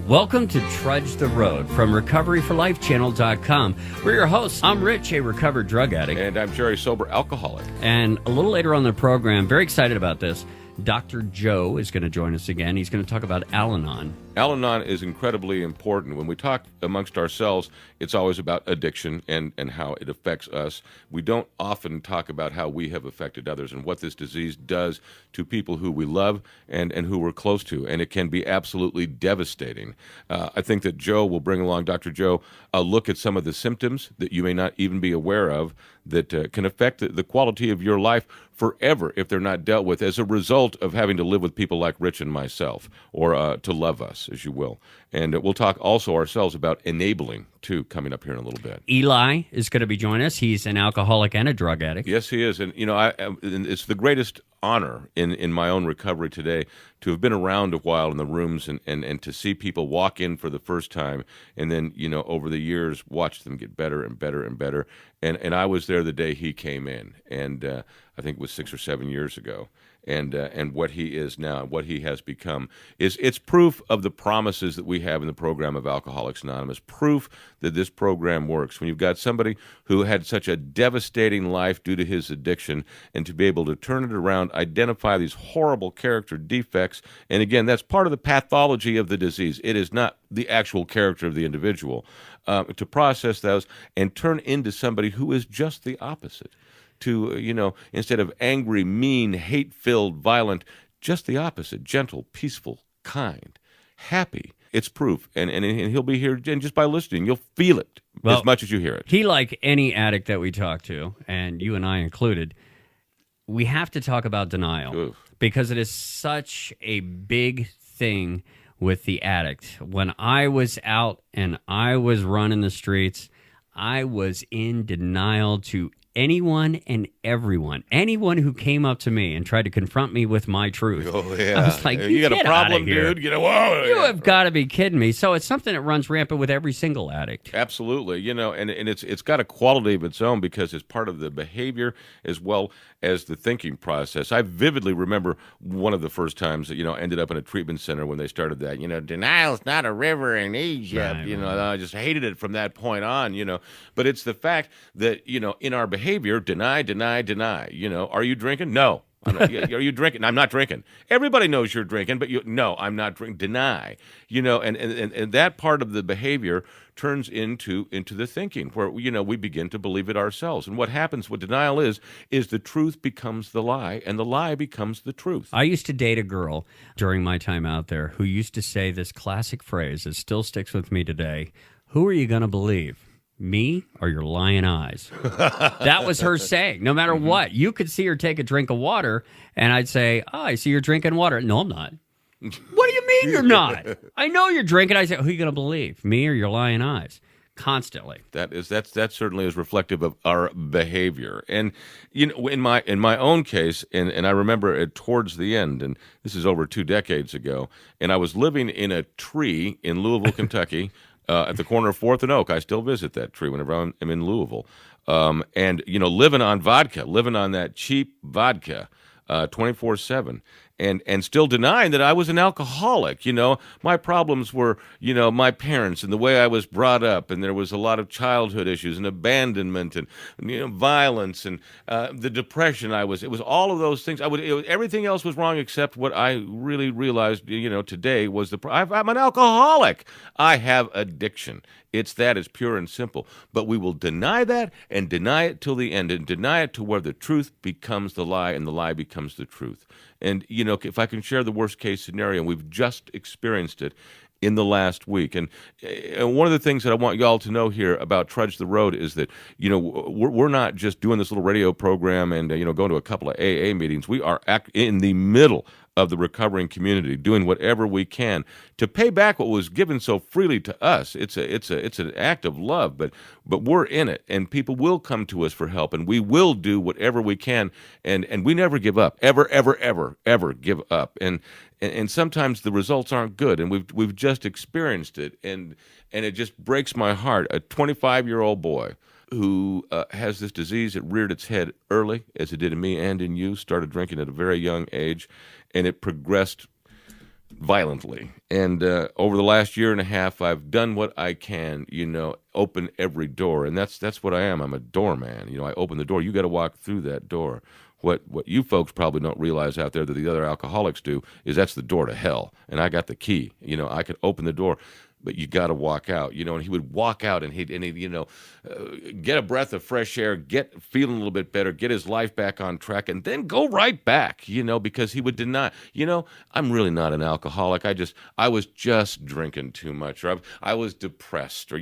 Welcome to Trudge the Road from RecoveryForLifeChannel.com. We're your hosts. I'm Rich, a recovered drug addict. And I'm Jerry, sober alcoholic. And a little later on in the program, very excited about this, Dr. Joe is going to join us again. He's going to talk about Al-Anon. Al-Anon is incredibly important. When we talk amongst ourselves, it's always about addiction and how it affects us. We don't often talk about how we have affected others and what this disease does to people who we love and who we're close to. And it can be absolutely devastating. I think that Joe will bring along, Dr. Joe, a look at some of the symptoms that you may not even be aware of that can affect the quality of your life forever if they're not dealt with as a result of having to live with people like Rich and myself, or to love us, as you will. And we'll talk also ourselves about enabling, too, coming up here in a little bit. Eli is going to be joining us. He's an alcoholic and a drug addict. Yes, he is. And, you know, it's the greatest honor in my own recovery today to have been around a while in the rooms and to see people walk in for the first time and then, you know, over the years, watch them get better and better and better. And I was there the day he came in, and I think it was 6 or 7 years ago. And what he is now, what he has become, it's proof of the promises that we have in the program of Alcoholics Anonymous, proof that this program works. When you've got somebody who had such a devastating life due to his addiction, and to be able to turn it around, identify these horrible character defects, and again, that's part of the pathology of the disease. It is not the actual character of the individual. To process those and turn into somebody who is just the opposite. To, you know, instead of angry, mean, hate-filled, violent, just the opposite, gentle, peaceful, kind, happy. It's proof, and he'll be here, and just by listening, you'll feel it as much as you hear it. He, like any addict that we talk to, and you and I included, we have to talk about denial. Oof. Because it is such a big thing with the addict. When I was out and I was running the streets, I was in denial to anyone and everyone. Anyone who came up to me and tried to confront me with my truth. Oh, yeah. I was like, you got a problem, dude. Whoa. You have got to be kidding me. So it's something that runs rampant with every single addict. Absolutely. You know, and it's got a quality of its own because it's part of the behavior as well as the thinking process. I vividly remember one of the first times that, you know, ended up in a treatment center when they started that, you know, denial's not a river in Egypt. Right, you know, I just hated it from that point on, you know. But it's the fact that, you know, in our behavior, deny. You know, are you drinking? No. Are you drinking? I'm not drinking. Everybody knows you're drinking, but no, I'm not drinking. Deny. You know, and that part of the behavior turns into the thinking where, you know, we begin to believe it ourselves. And what happens, what denial is the truth becomes the lie, and the lie becomes the truth. I used to date a girl during my time out there who used to say this classic phrase that still sticks with me today: who are you going to believe? Me or your lying eyes? That was her saying. No matter what, you could see her take a drink of water, and I'd say, "Oh, I see you're drinking water." No, I'm not. What do you mean you're not? I know you're drinking. I say, who are you going to believe? Me or your lying eyes? Constantly. That certainly is reflective of our behavior. And you know, in my own case, and I remember it towards the end, and this is over 2 decades ago, and I was living in a tree in Louisville, Kentucky. At the corner of 4th and Oak. I still visit that tree whenever I'm in Louisville. And, you know, living on that cheap vodka 24/7. And still denying that I was an alcoholic. You know, my problems were, you know, my parents and the way I was brought up, and there was a lot of childhood issues and abandonment and, you know, violence and the depression it was all of those things. Everything else was wrong except what I really realized, you know, today was I'm an alcoholic. I have addiction. It's pure and simple. But we will deny that and deny it till the end and deny it to where the truth becomes the lie and the lie becomes the truth. And, you know, if I can share the worst case scenario, we've just experienced it in the last week. And one of the things that I want y'all to know here about Trudge the Road is that, you know, we're not just doing this little radio program and, you know, going to a couple of AA meetings. We are in the middle of the recovering community, doing whatever we can to pay back what was given so freely to us. It's an act of love, but we're in it, and people will come to us for help, and we will do whatever we can, and we never give up, ever give up, and sometimes the results aren't good, and we've just experienced it, and it just breaks my heart. A 25-year-old boy who has this disease. It reared its head early, as it did in me and in you, started drinking at a very young age, and it progressed violently. And over the last year and a half, I've done what I can, open every door. And that's what I am. I'm a doorman. I open the door. You got to walk through that door. What you folks probably don't realize out there that the other alcoholics do is that's the door to hell. And I got the key. I could open the door, but you got to walk out, and he would walk out and he'd get a breath of fresh air, get feeling a little bit better, get his life back on track, and then go right back, because he would deny, I'm really not an alcoholic. I was just drinking too much, or I was depressed, or,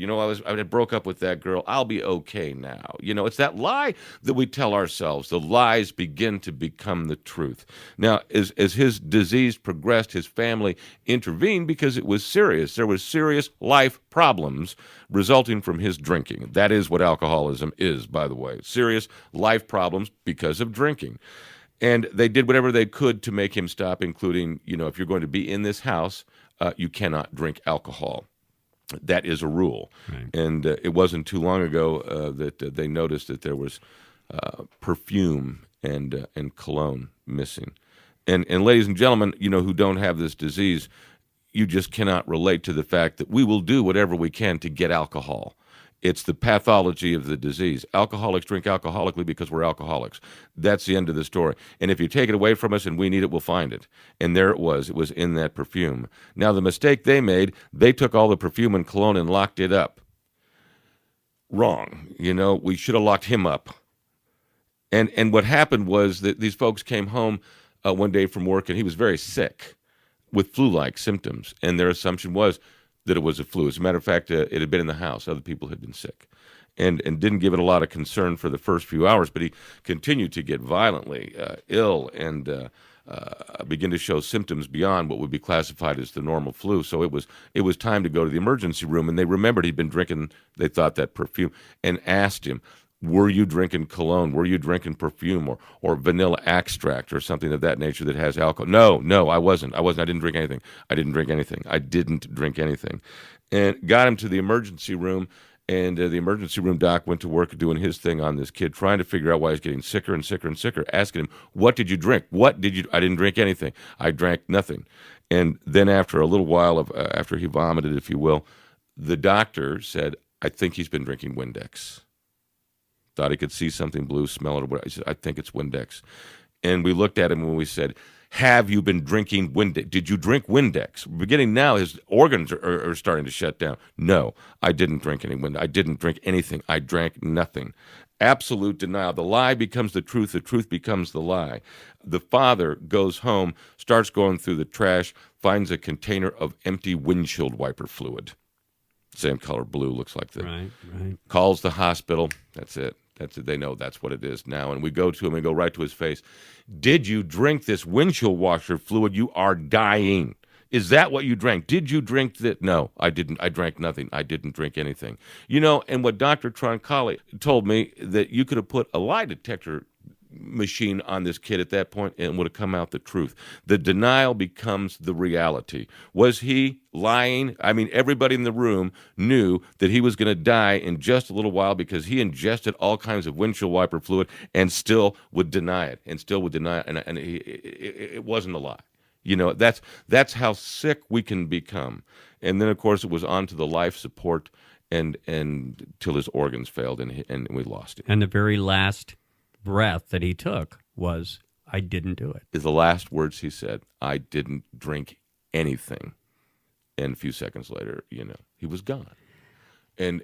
I broke up with that girl. I'll be okay now. It's that lie that we tell ourselves. The lies begin to become the truth. Now, as his disease progressed, his family intervened because it was serious. There was serious life problems resulting from his drinking. That is what alcoholism is, by the way. Serious life problems because of drinking. And they did whatever they could to make him stop, including, if you're going to be in this house, you cannot drink alcohol. That is a rule. Right. And it wasn't too long ago that they noticed that there was perfume and cologne missing. And ladies and gentlemen, who don't have this disease, you just cannot relate to the fact that we will do whatever we can to get alcohol. It's the pathology of the disease. Alcoholics drink alcoholically because we're alcoholics. That's the end of the story. And if you take it away from us and we need it, we'll find it. And there it was. It was in that perfume. Now, the mistake they made, they took all the perfume and cologne and locked it up. Wrong. We should have locked him up. And what happened was that these folks came home one day from work, and he was very sick with flu-like symptoms, and their assumption was that it was a flu. As a matter of fact, it had been in the house. Other people had been sick, and didn't give it a lot of concern for the first few hours, but he continued to get violently ill and begin to show symptoms beyond what would be classified as the normal flu. So it was time to go to the emergency room, and they remembered he'd been drinking, they thought, that perfume, and asked him, were you drinking cologne? Were you drinking perfume or vanilla extract or something of that nature that has alcohol? No, I wasn't. I didn't drink anything. I didn't drink anything. And got him to the emergency room, and the emergency room doc went to work doing his thing on this kid, trying to figure out why he's getting sicker and sicker and sicker, asking him, what did you drink? I didn't drink anything. I drank nothing. And then after a little while, after he vomited, if you will, the doctor said, I think he's been drinking Windex. Thought he could see something blue, smell it, or whatever. I said, I think it's Windex. And we looked at him and we said, have you been drinking Windex? Did you drink Windex? Beginning now, his organs are starting to shut down. No, I didn't drink any Windex. I didn't drink anything. I drank nothing. Absolute denial. The lie becomes the truth becomes the lie. The father goes home, starts going through the trash, finds a container of empty windshield wiper fluid. Same color, blue, looks like that. Right. Calls the hospital. That's it. They know that's what it is now. And we go to him and go right to his face. Did you drink this windshield washer fluid? You are dying. Is that what you drank? Did you drink that? No, I didn't. I drank nothing. I didn't drink anything. And what Dr. Troncalli told me, that you could have put a lie detector machine on this kid at that point and it would have come out the truth. The denial becomes the reality. Was he lying? I mean, everybody in the room knew that he was going to die in just a little while because he ingested all kinds of windshield wiper fluid and still would deny it and it wasn't a lie. That's how sick we can become. And then, of course, it was on to the life support and till his organs failed and we lost him. And the very last breath that he took was, I didn't do it. Is the last words he said. I didn't drink anything. And a few seconds later, he was gone. And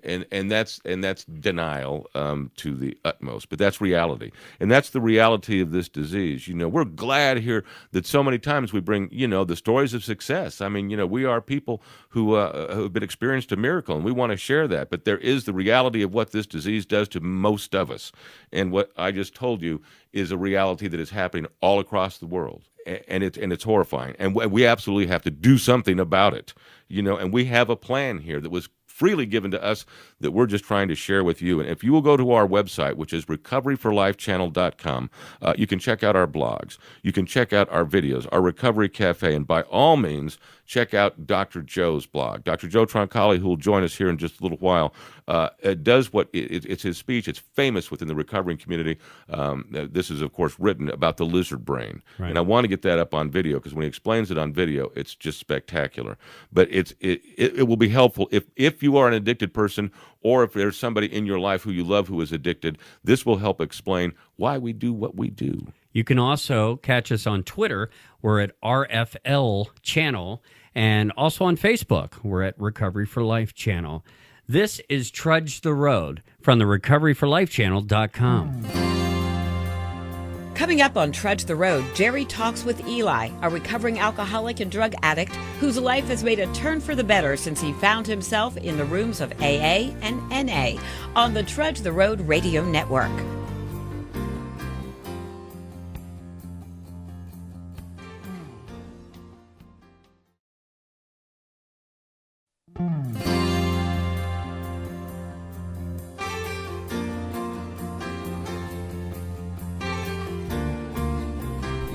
that's denial to the utmost, but that's reality, and that's the reality of this disease. We're glad here that so many times we bring the stories of success. I mean, we are people who have been experienced a miracle, and we want to share that. But there is the reality of what this disease does to most of us, and what I just told you is a reality that is happening all across the world, and it's horrifying, and we absolutely have to do something about it. And we have a plan here that was freely given to us that we're just trying to share with you. And if you will go to our website, which is recoveryforlifechannel.com, you can check out our blogs. You can check out our videos, our Recovery Cafe, and by all means, check out Dr. Joe's blog. Dr. Joe Troncalli, who will join us here in just a little while, does what it's his speech. It's famous within the recovering community. This is, of course, written about the lizard brain. Right. And I want to get that up on video because when he explains it on video, it's just spectacular. But it will be helpful if you are an addicted person or if there's somebody in your life who you love who is addicted. This will help explain why we do what we do. You can also catch us on Twitter. We're at RFL Channel. And also on Facebook. We're at Recovery for Life Channel. This is Trudge the Road from the recoveryforlifechannel.com. Coming up on Trudge the Road, Jerry talks with Eli, a recovering alcoholic and drug addict whose life has made a turn for the better since he found himself in the rooms of AA and NA on the Trudge the Road Radio Network.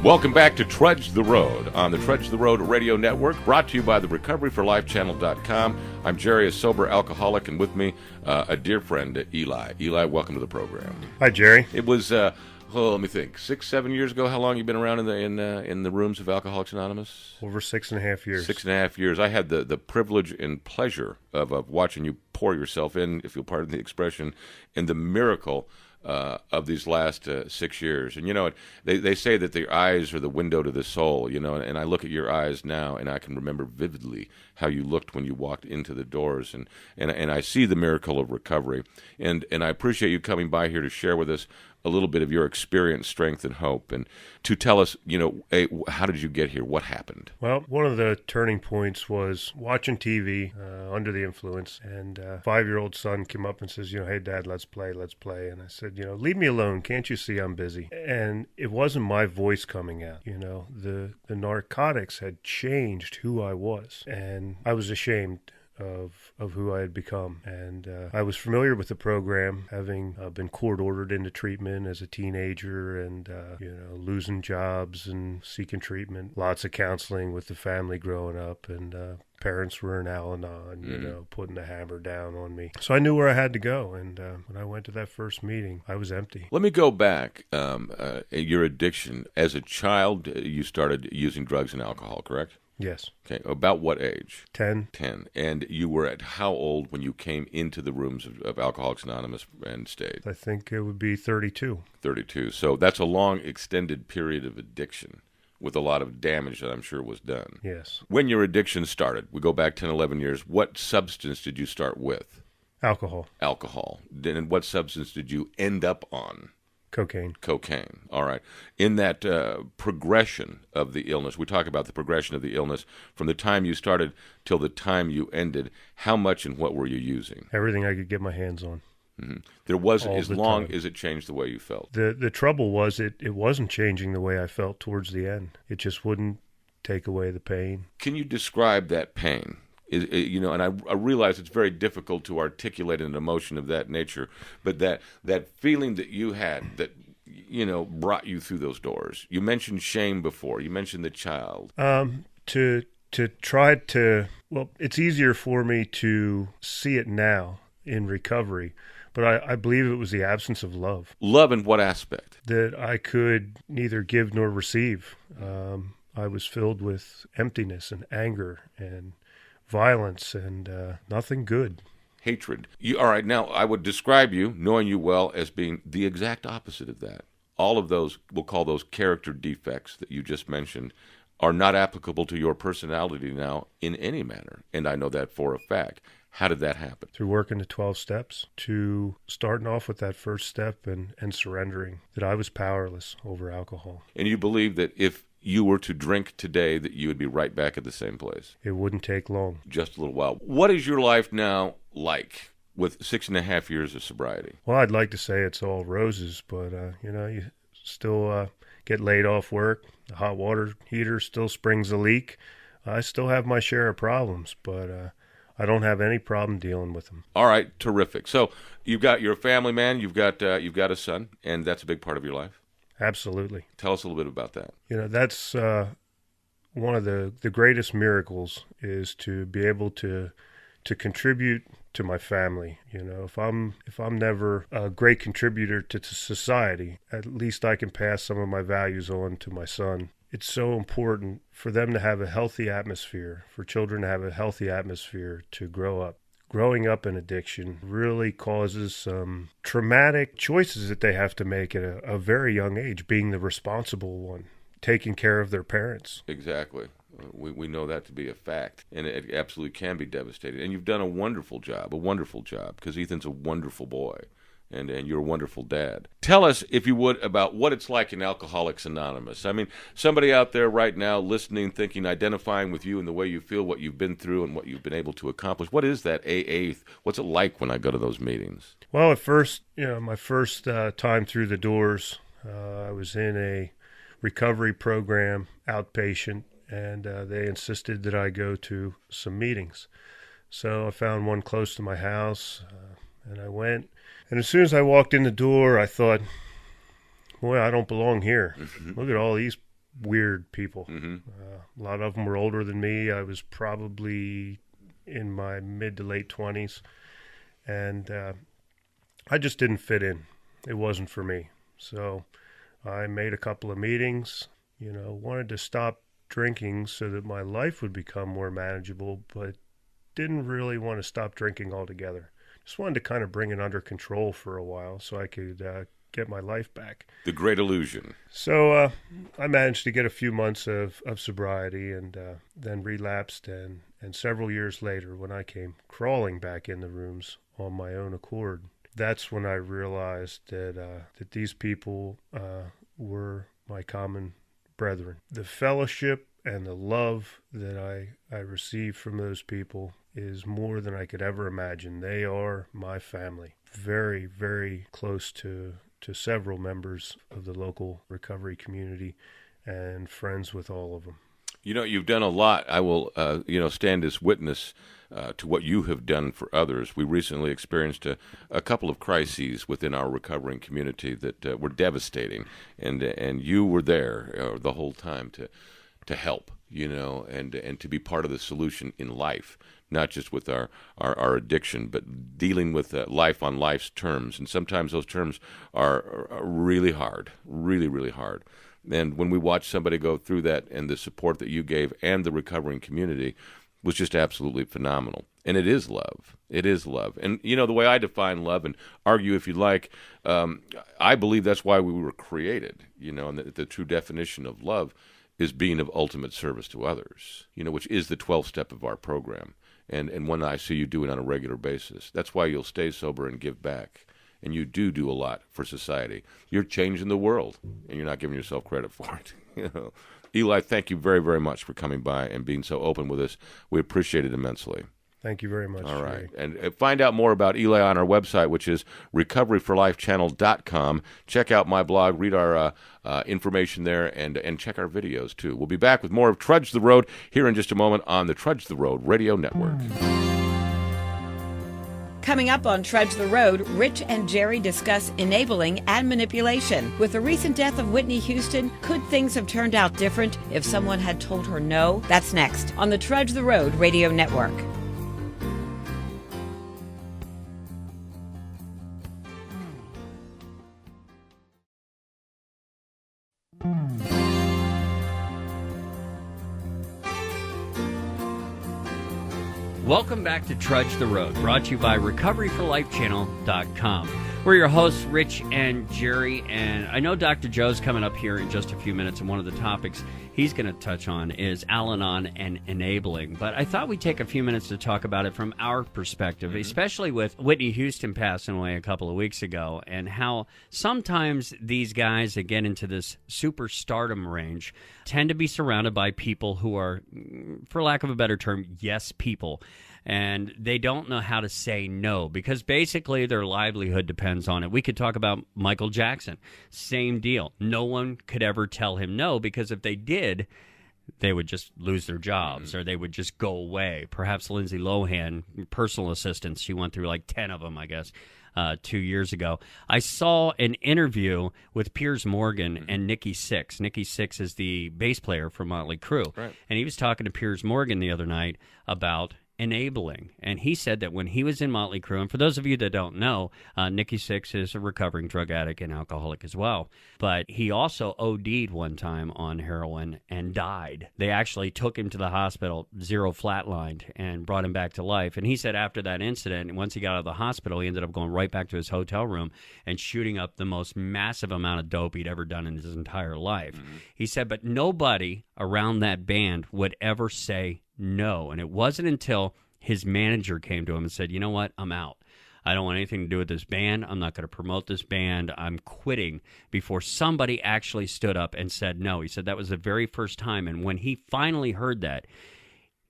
Welcome back to Trudge the Road on the Trudge the Road Radio Network, brought to you by the recoveryforlifechannel.com. I'm Jerry, a sober alcoholic, and with me, a dear friend, Eli. Eli, welcome to the program. Hi, Jerry. It was, let me think, 6-7 years ago. How long you been around in the rooms of Alcoholics Anonymous? Over 6.5 years. 6.5 years. I had the privilege and pleasure of watching you pour yourself in, if you'll pardon the expression, in the miracle of these last 6 years. And, you know, they say that the eyes are the window to the soul, you know, and I look at your eyes now, and I can remember vividly how you looked when you walked into the doors, and I see the miracle of recovery. And I appreciate you coming by here to share with us a little bit of your experience, strength, and hope, and to tell us, you know, how did you get here? What happened? Well, one of the turning points was watching TV under the influence, and a 5-year-old son came up and says, you know, hey, Dad, let's play. And I said, you know, leave me alone. Can't you see I'm busy? And it wasn't my voice coming out. You know, the narcotics had changed who I was, and I was ashamed of who I had become. And I was familiar with the program, having been court-ordered into treatment as a teenager and, losing jobs and seeking treatment. Lots of counseling with the family growing up, and parents were in Al-Anon, you know, putting the hammer down on me. So I knew where I had to go, and when I went to that first meeting, I was empty. Let me go back. Your addiction. As a child, you started using drugs and alcohol, correct? Yes. Okay. About what age? 10. 10. And you were at how old when you came into the rooms of Alcoholics Anonymous and stayed? I think it would be 32. 32. So that's a long, extended period of addiction with a lot of damage that I'm sure was done. Yes. When your addiction started, we go back 10, 11 years, what substance did you start with? Alcohol. Alcohol. And what substance did you end up on? Cocaine. Cocaine. All right. In that progression of the illness, we talk about the progression of the illness from the time you started till the time you ended. How much and what were you using? Everything I could get my hands on. Mm-hmm. There wasn't, as long time. as it changed the way you felt. The trouble was it wasn't changing the way I felt towards the end. It just wouldn't take away the pain. Can you describe that pain? You know, and I realize it's very difficult to articulate an emotion of that nature, but that feeling that you had that, you know, brought you through those doors. You mentioned shame before. You mentioned the child. To try to, well, it's easier for me to see it now in recovery, but I believe it was the absence of love. Love in what aspect? That I could neither give nor receive. I was filled with emptiness and anger and violence and nothing good. Hatred. All right, now I would describe you, knowing you well, as being the exact opposite of that. All of those, we'll call those character defects that you just mentioned, are not applicable to your personality now in any manner. And I know that for a fact. How did that happen? Through working the 12 steps, to starting off with that first step and surrendering that I was powerless over alcohol. And you believe that if you were to drink today, that you would be right back at the same place? It wouldn't take long. Just a little while. What is your life now like with 6.5 years of sobriety? Well, I'd like to say it's all roses, but, you still get laid off work. The hot water heater still springs a leak. I still have my share of problems, but I don't have any problem dealing with them. All right, terrific. So you're a family man, you've got a son, and that's a big part of your life? Absolutely. Tell us a little bit about that. That's one of the greatest miracles is to be able to contribute to my family. If I'm never a great contributor to society, at least I can pass some of my values on to my son. It's so important for them to have a healthy atmosphere, for children to have a healthy atmosphere to grow up. Growing up in addiction really causes some traumatic choices that they have to make at a very young age, being the responsible one, taking care of their parents. Exactly. We know that to be a fact, and it absolutely can be devastating. And you've done a wonderful job, because Ethan's a wonderful boy, and you're a wonderful dad. Tell us, if you would, about what it's like in Alcoholics Anonymous. I mean, somebody out there right now listening, thinking, identifying with you and the way you feel, what you've been through and what you've been able to accomplish. What is that AA? What's it like when I go to those meetings? Well, at first, my first time through the doors, I was in a recovery program, outpatient, and they insisted that I go to some meetings. So I found one close to my house, and I went. And as soon as I walked in the door, I thought, boy, I don't belong here. Mm-hmm. Look at all these weird people. Mm-hmm. A lot of them were older than me. I was probably in my mid to late 20s. And I just didn't fit in. It wasn't for me. So I made a couple of meetings, wanted to stop drinking so that my life would become more manageable, but didn't really want to stop drinking altogether. Just wanted to kind of bring it under control for a while so I could get my life back. The great illusion. So I managed to get a few months of sobriety, and then relapsed. And several years later, when I came crawling back in the rooms on my own accord, that's when I realized that these people were my common brethren. The fellowship and the love that I received from those people is more than I could ever imagine. They are my family. Very, very close to several members of the local recovery community, and friends with all of them. You've done a lot. I will, stand as witness to what you have done for others. We recently experienced a couple of crises within our recovering community that were devastating, and you were there the whole time to help, and to be part of the solution in life, not just with our addiction, but dealing with life on life's terms. And sometimes those terms are really hard, really, really hard. And when we watch somebody go through that, and the support that you gave and the recovering community was just absolutely phenomenal. And it is love. It is love. And, the way I define love, and argue if you like, I believe that's why we were created, and the true definition of love is being of ultimate service to others, which is the 12th step of our program. And one I see you doing on a regular basis. That's why you'll stay sober and give back. And you do a lot for society. You're changing the world, and you're not giving yourself credit for it. Eli, thank you very, very much for coming by and being so open with us. We appreciate it immensely. Thank you very much. All right. And find out more about Eli on our website, which is recoveryforlifechannel.com. Check out my blog, read our information there, and check our videos, too. We'll be back with more of Trudge the Road here in just a moment on the Trudge the Road Radio Network. Coming up on Trudge the Road, Rich and Jerry discuss enabling and manipulation. With the recent death of Whitney Houston, could things have turned out different if someone had told her no? That's next on the Trudge the Road Radio Network. Welcome back to Trudge the Road, brought to you by recoveryforlifechannel.com. We're your hosts, Rich and Jerry, and I know Dr. Joe's coming up here in just a few minutes, and one of the topics he's going to touch on is Al-Anon and enabling. But I thought we'd take a few minutes to talk about it from our perspective, especially with Whitney Houston passing away a couple of weeks ago, and how sometimes these guys that get into this superstardom range tend to be surrounded by people who are, for lack of a better term, yes people. And they don't know how to say no, because basically their livelihood depends on it. We could talk about Michael Jackson. Same deal. No one could ever tell him no, because if they did, they would just lose their jobs, or they would just go away. Perhaps Lindsay Lohan, personal assistants, she went through like 10 of them, I guess. 2 years ago. I saw an interview with Piers Morgan and Nikki Sixx. Nikki Sixx is the bass player for Motley Crue. Right. And he was talking to Piers Morgan the other night about enabling. And he said that when he was in Motley Crue, and for those of you that don't know, Nikki Sixx is a recovering drug addict and alcoholic as well. But he also OD'd one time on heroin and died. They actually took him to the hospital, zero flatlined, and brought him back to life. And he said after that incident, once he got out of the hospital, he ended up going right back to his hotel room and shooting up the most massive amount of dope he'd ever done in his entire life. He said, but nobody around that band would ever say no. And it wasn't until his manager came to him and said, you know what, I'm out. I don't want anything to do with this band. I'm not going to promote this band. I'm quitting, before somebody actually stood up and said no. He said that was the very first time. And when he finally heard that,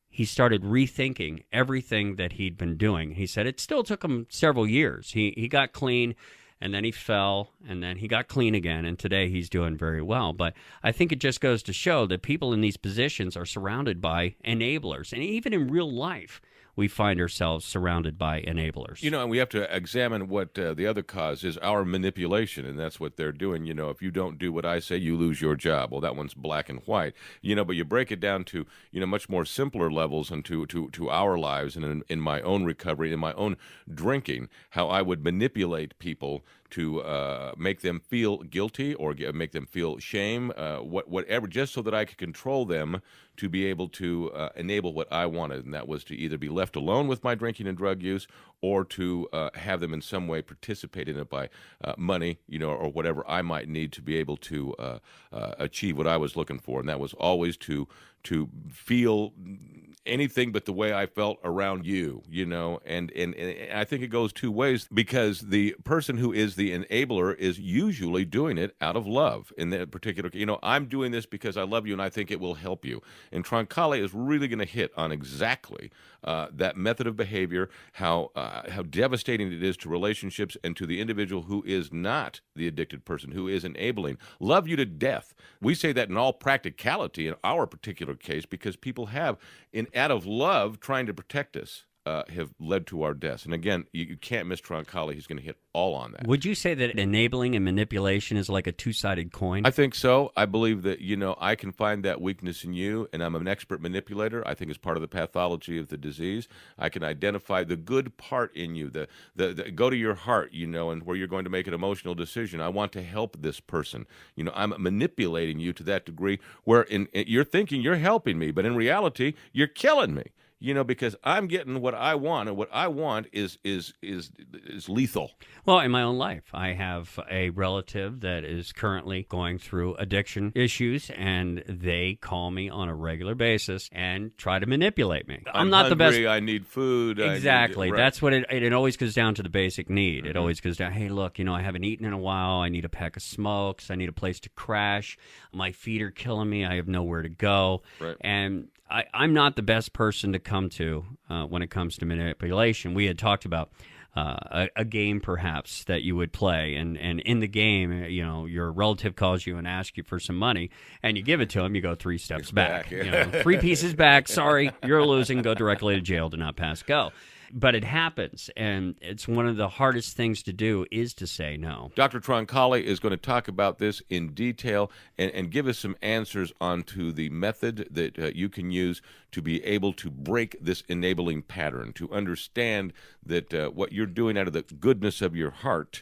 he started rethinking everything that he'd been doing. He said it still took him several years. He got clean, and then he fell, and then he got clean again, and today he's doing very well. But I think it just goes to show that people in these positions are surrounded by enablers. And even in real life, we find ourselves surrounded by enablers. And we have to examine what the other cause is, our manipulation, and that's what they're doing. If you don't do what I say, you lose your job. Well, that one's black and white. But you break it down to, much more simpler levels and to our lives, and in my own recovery, in my own drinking, how I would manipulate people to make them feel guilty or make them feel shame, whatever, just so that I could control them to be able to enable what I wanted. And that was to either be left alone with my drinking and drug use, or to have them in some way participate in it by money, or whatever I might need to be able to achieve what I was looking for. And that was always to feel anything but the way I felt around you, and I think it goes two ways, because the person who is the enabler is usually doing it out of love. In that particular, I'm doing this because I love you and I think it will help you. And Troncale is really going to hit on exactly that method of behavior, how devastating it is to relationships and to the individual who is not the addicted person, who is enabling. Love you to death. We say that in all practicality in our particular case, because people have, out of love, trying to protect us, have led to our deaths. And again, you can't miss Troncale. He's going to hit all on that. Would you say that enabling and manipulation is like a two-sided coin? I think so. I believe that, I can find that weakness in you, and I'm an expert manipulator. I think it's part of the pathology of the disease. I can identify the good part in you, the go to your heart, and where you're going to make an emotional decision. I want to help this person. I'm manipulating you to that degree where you're thinking you're helping me, but in reality, you're killing me. Because I'm getting what I want, and what I want is lethal. Well, in my own life, I have a relative that is currently going through addiction issues, and they call me on a regular basis and try to manipulate me. I'm not hungry, the best. I need food. Exactly. Right. That's what it always goes down to, the basic need. It always goes down, hey, look, I haven't eaten in a while. I need a pack of smokes. I need a place to crash. My feet are killing me. I have nowhere to go. Right. And I'm not the best person to come to when it comes to manipulation. We had talked about a game perhaps that you would play, and in the game, your relative calls you and asks you for some money, and you give it to him. You go 3 steps back. Yeah. 3 pieces back. Sorry, you're losing. Go directly to jail. Do not pass go. But it happens, and it's one of the hardest things to do is to say no. Dr. Troncale is going to talk about this in detail and give us some answers onto the method that you can use to be able to break this enabling pattern, to understand that what you're doing out of the goodness of your heart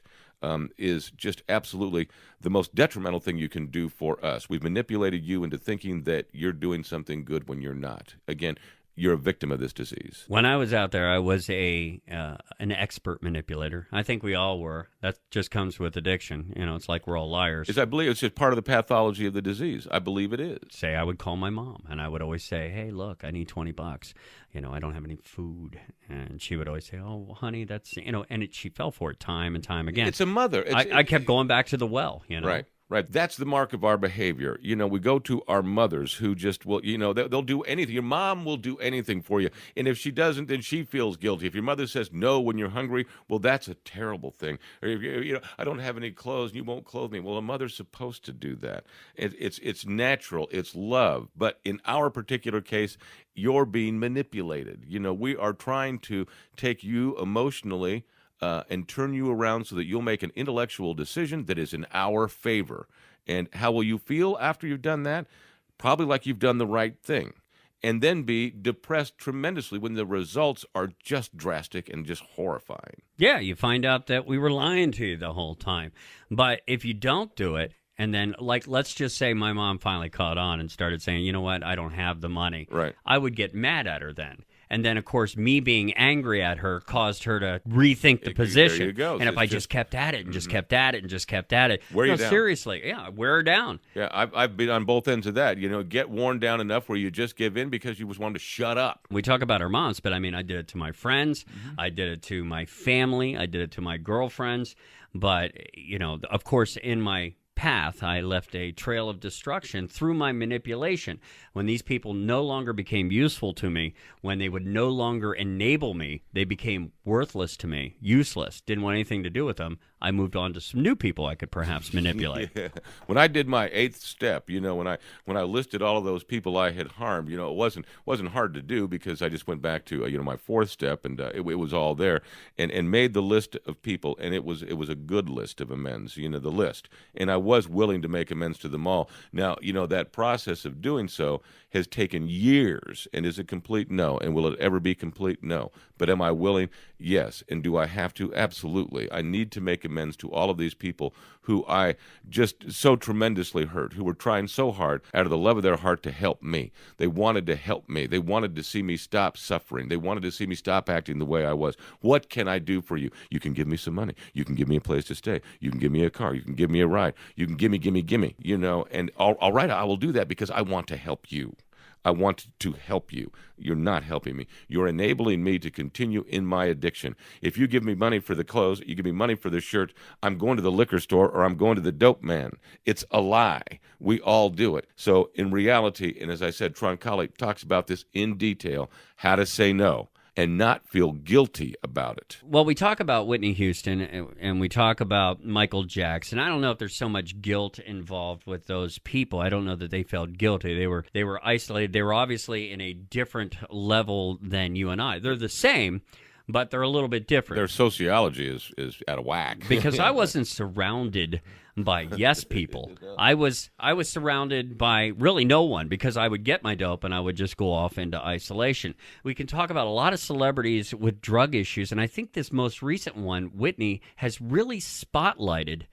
is just absolutely the most detrimental thing you can do for us. We've manipulated you into thinking that you're doing something good when you're not. Again, you're a victim of this disease. When I was out there, I was an expert manipulator. I think we all were. That just comes with addiction. It's like we're all liars. I believe it's just part of the pathology of the disease. I believe it is. Say, I would call my mom, and I would always say, hey, look, I need $20. I don't have any food. And she would always say, oh, honey, that's, and she fell for it time and time again. It's a mother. I kept going back to the well, Right. Right. That's the mark of our behavior. We go to our mothers who just will, they'll do anything. Your mom will do anything for you. And if she doesn't, then she feels guilty. If your mother says no when you're hungry, well, that's a terrible thing. Or if I don't have any clothes and you won't clothe me. Well, a mother's supposed to do that. It's natural. It's love. But in our particular case, you're being manipulated. We are trying to take you emotionally and turn you around so that you'll make an intellectual decision that is in our favor. And how will you feel after you've done that? Probably like you've done the right thing. And then be depressed tremendously when the results are just drastic and just horrifying. Yeah, you find out that we were lying to you the whole time. But if you don't do it, and then, like, let's just say my mom finally caught on and started saying, you know what, I don't have the money. Right. I would get mad at her then. And then, of course, me being angry at her caused her to rethink the position. There you go. And if I just kept at it and just kept at it and just kept at it, Wear you down. Seriously, yeah, wear her down. Yeah, I've been on both ends of that. Get worn down enough where you just give in because you just wanted to shut up. We talk about our moms, but I mean, I did it to my friends. I did it to my family. I did it to my girlfriends. But, of course, in my path, I left a trail of destruction through my manipulation. When these people no longer became useful to me, when they would no longer enable me, they became worthless to me, useless, didn't want anything to do with them. I moved on to some new people I could perhaps manipulate. Yeah. When I did my 8th step, when I listed all of those people I had harmed, it wasn't hard to do because I just went back to my 4th step and it was all there and made the list of people, and it was a good list of amends, the list, and I was willing to make amends to them all. Now, that process of doing so has taken years and is a complete no. And will it ever be complete? No. But am I willing? Yes. And do I have to? Absolutely. I need to make amends to all of these people who I just so tremendously hurt, who were trying so hard out of the love of their heart to help me. They wanted to help me. They wanted to see me stop suffering. They wanted to see me stop acting the way I was. What can I do for you? You can give me some money. You can give me a place to stay. You can give me a car. You can give me a ride. You can gimme, and all right, I will do that because I want to help you. I want to help you. You're not helping me. You're enabling me to continue in my addiction. If you give me money for the clothes, you give me money for the shirt, I'm going to the liquor store or I'm going to the dope man. It's a lie. We all do it. So in reality, and as I said, Troncalli talks about this in detail, how to say no and not feel guilty about it. Well, we talk about Whitney Houston and we talk about Michael Jackson. I don't know if there's so much guilt involved with those people. I don't know that they felt guilty. They were isolated. They were obviously in a different level than you and I. They're the same, but they're a little bit different. Their sociology is out of whack. Because I wasn't surrounded by yes people. I was surrounded by really no one because I would get my dope and I would just go off into isolation. We can talk about a lot of celebrities with drug issues, and I think this most recent one, Whitney, has really spotlighted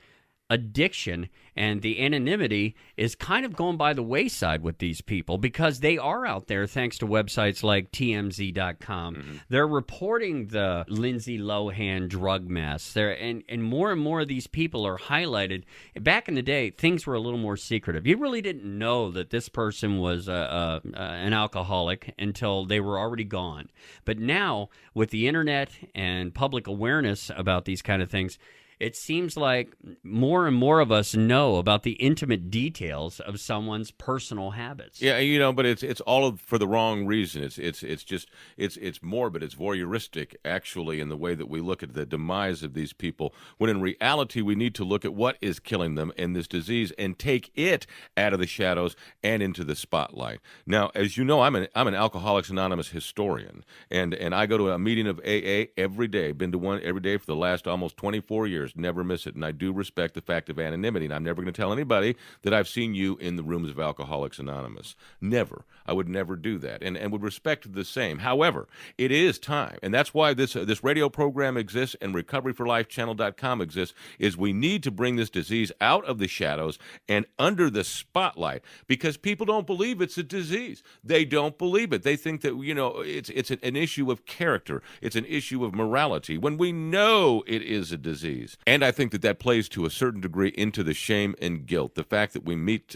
addiction, and the anonymity is kind of going by the wayside with these people because they are out there thanks to websites like TMZ.com. Mm-hmm. They're reporting the Lindsay Lohan drug mess. And more of these people are highlighted. Back in the day, things were a little more secretive. You really didn't know that this person was an alcoholic until they were already gone. But now, with the internet and public awareness about these kind of things, it seems like more and more of us know about the intimate details of someone's personal habits. Yeah, but it's all for the wrong reason. It's morbid. It's voyeuristic, actually, in the way that we look at the demise of these people. When in reality, we need to look at what is killing them in this disease and take it out of the shadows and into the spotlight. Now, as you know, I'm an Alcoholics Anonymous historian, and I go to a meeting of AA every day. Been to one every day for the last almost 24 years. Never miss it. And I do respect the fact of anonymity. And I'm never going to tell anybody that I've seen you in the rooms of Alcoholics Anonymous. Never. I would never do that. And would respect the same. However, it is time. And that's why this radio program exists and recoveryforlifechannel.com exists, is we need to bring this disease out of the shadows and under the spotlight because people don't believe it's a disease. They don't believe it. They think that, it's an issue of character. It's an issue of morality when we know it is a disease. And I think that plays to a certain degree into the shame and guilt. The fact that we meet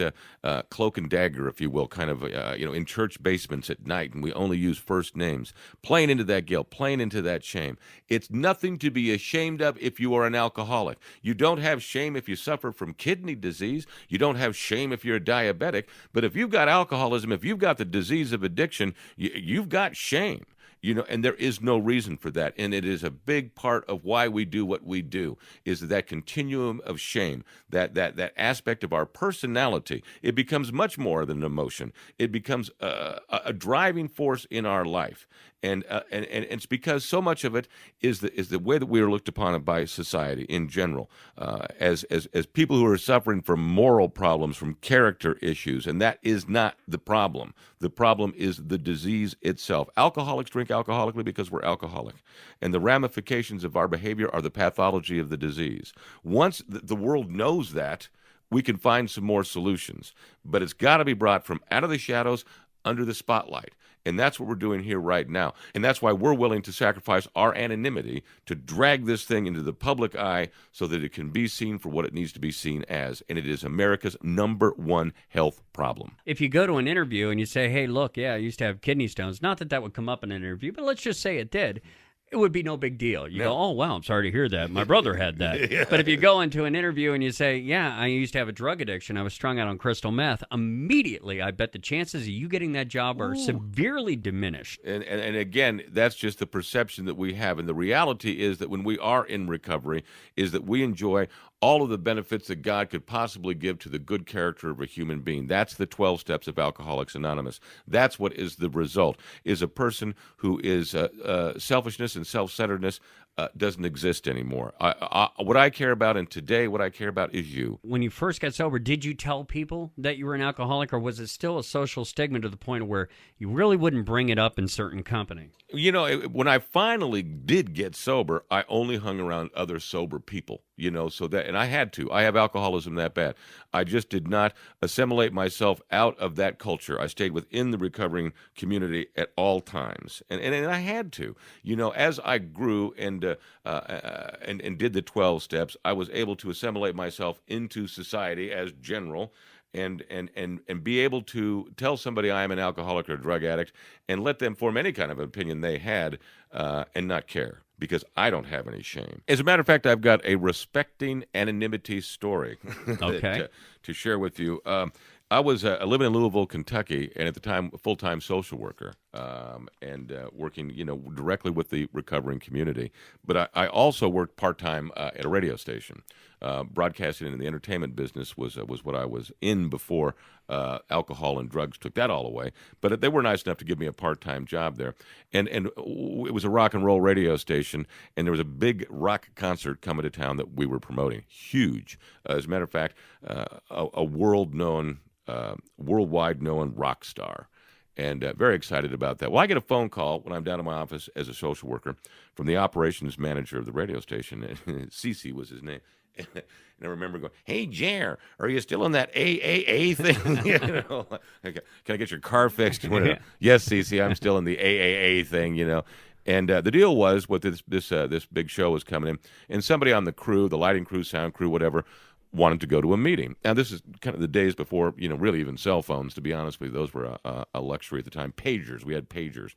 cloak and dagger, if you will, kind of, in church basements at night, and we only use first names, playing into that guilt, playing into that shame. It's nothing to be ashamed of if you are an alcoholic. You don't have shame if you suffer from kidney disease. You don't have shame if you're a diabetic. But if you've got alcoholism, if you've got the disease of addiction, you've got shame. And there is no reason for that. And it is a big part of why we do what we do, is that continuum of shame, that aspect of our personality. It becomes much more than an emotion. It becomes a driving force in our life. And it's because so much of it is the way that we are looked upon by society in general, as people who are suffering from moral problems, from character issues, and that is not the problem. The problem is the disease itself. Alcoholics drink alcoholically because we're alcoholic, and the ramifications of our behavior are the pathology of the disease. Once the world knows that, we can find some more solutions, but it's got to be brought from out of the shadows, under the spotlight. And that's what we're doing here right now. And that's why we're willing to sacrifice our anonymity to drag this thing into the public eye so that it can be seen for what it needs to be seen as. And it is America's #1 health problem. If you go to an interview and you say, hey, look, yeah, I used to have kidney stones, not that that would come up in an interview, but let's just say it did. It would be no big deal. You go, oh, wow, I'm sorry to hear that. My brother had that. Yeah. But if you go into an interview and you say, yeah, I used to have a drug addiction. I was strung out on crystal meth. Immediately, I bet the chances of you getting that job are severely diminished. And again, that's just the perception that we have. And the reality is that when we are in recovery, is that we enjoy all of the benefits that God could possibly give to the good character of a human being. That's the 12 steps of Alcoholics Anonymous. That's what is the result, is a person who is selfishness and self-centeredness doesn't exist anymore. What I care about, and today what I care about is you. When you first got sober, did you tell people that you were an alcoholic, or was it still a social stigma to the point where you really wouldn't bring it up in certain company? You know, when I finally did get sober, I only hung around other sober people, you know, so that, and I had to. I have alcoholism that bad. I just did not assimilate myself out of that culture. I stayed within the recovering community at all times. And I had to. You know, as I grew and did the 12 steps, I was able to assimilate myself into society as general, and be able to tell somebody I am an alcoholic or a drug addict and let them form any kind of opinion they had, and not care, because I don't have any shame. As a matter of fact, I've got a respecting anonymity story to share with you. I was living in Louisville, Kentucky, and at the time, a full-time social worker, and working, you know, directly with the recovering community. But I also worked part-time at a radio station. Broadcasting in the entertainment business was what I was in before alcohol and drugs took that all away. But they were nice enough to give me a part-time job there. And it was a rock and roll radio station, and there was a big rock concert coming to town that we were promoting. Huge. As a matter of fact, a worldwide known rock star. And very excited about that. Well, I get a phone call when I'm down in my office as a social worker from the operations manager of the radio station. Cece was his name. And I remember going, "Hey, Jer, are you still in that AAA thing? You know, can I get your car fixed?" Yes, Cece, I'm still in the AAA thing. You know. And the deal was, what this big show was coming in, and somebody on the crew, the lighting crew, sound crew, whatever, wanted to go to a meeting. Now, this is kind of the days before, you know, really even cell phones, to be honest with you. Those were a luxury at the time. Pagers. We had pagers.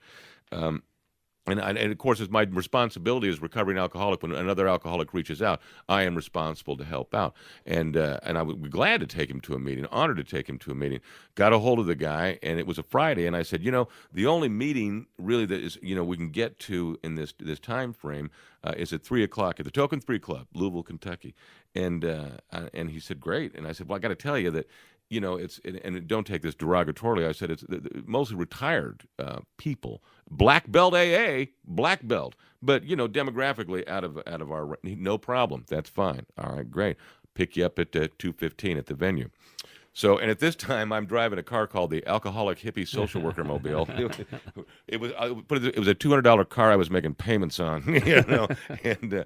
And of course, it's my responsibility as recovering alcoholic. When another alcoholic reaches out, I am responsible to help out. And I would be glad to take him to a meeting, honored to take him to a meeting. Got a hold of the guy, and it was a Friday. And I said, you know, the only meeting really that is, you know, we can get to in this time frame is at 3:00 at the Token 3 Club, Louisville, Kentucky. And he said, great. And I said, well, I got to tell you that, you know, and don't take this derogatorily. I said it's mostly retired people, black belt AA, black belt, but you know, demographically out of our, no problem. That's fine. All right, great. Pick you up at 2:15 at the venue. So, and at this time, I'm driving a car called the Alcoholic Hippie Social Worker Mobile. It was a $200 car I was making payments on, you know. And